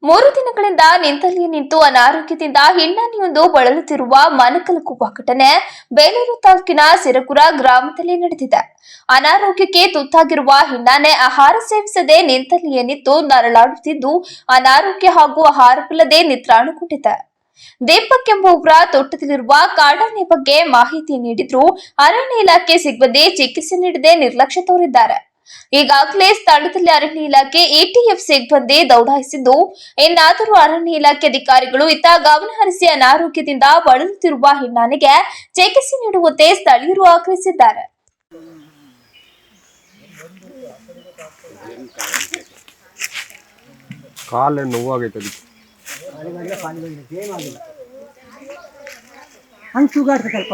3 ದಿನಗಳಿಂದ ನಿಂತಲ್ಲಿಯೇ ನಿಂತು ಅನಾರೋಗ್ಯದಿಂದ ಹೆಣ್ಣಾನೆಯೊಂದು ಬಳಲುತ್ತಿರುವ ಮನಕಲಕುವ ಘಟನೆ ಬೇಲೂರು ತಾಲೂಕಿನ ಸಿರಕುರ ಗ್ರಾಮದಲ್ಲಿ ನಡೆದಿದೆ. ಅನಾರೋಗ್ಯಕ್ಕೆ ತುತ್ತಾಗಿರುವ ಹೆಣ್ಣಾನೆ ಆಹಾರ ಸೇವಿಸದೆ ನಿಂತಲ್ಲಿಯೇ ನಿಂತು ನರಳಾಡುತ್ತಿದ್ದು ಅನಾರೋಗ್ಯ ಹಾಗೂ ಆಹಾರವಿಲ್ಲದೆ ನಿತ್ರಾಣಗೊಂಡಿದೆ. ದೀಪಕ್ ಎಂಬುವರ ತೋಟದಲ್ಲಿರುವ ಕಾಡಾನೆ ಬಗ್ಗೆ ಮಾಹಿತಿ ನೀಡಿದ್ರು ಅರಣ್ಯ ಇಲಾಖೆ ಸಿಬ್ಬಂದಿ ಚಿಕಿತ್ಸೆ ನೀಡದೆ ನಿರ್ಲಕ್ಷ್ಯ ತೋರಿದ್ದಾರೆ. ಈಗಾಗಲೇ ಸ್ಥಳದಲ್ಲಿ ಅರಣ್ಯ ಇಲಾಖೆ ಎಟಿಎಫ್ ಸಿಬ್ಬಂದಿ ದೌಡಾಯಿಸಿದ್ದು, ಇನ್ನಾದರೂ ಅರಣ್ಯ ಇಲಾಖೆ ಅಧಿಕಾರಿಗಳು ಇತ್ತ ಗಮನ ಹರಿಸಿ ಅನಾರೋಗ್ಯದಿಂದ ಬಳಲುತ್ತಿರುವ ಹೆಣ್ಣಾನೆಗೆ ಚಿಕಿತ್ಸೆ ನೀಡುವಂತೆ ಸ್ಥಳೀಯರು ಆಗ್ರಹಿಸಿದ್ದಾರೆ. ಕಾಲು ನೋವಾಗೈತೆ ಹಂಗೆ ತೂಗಾಡ್ತದೆ ಸ್ವಲ್ಪ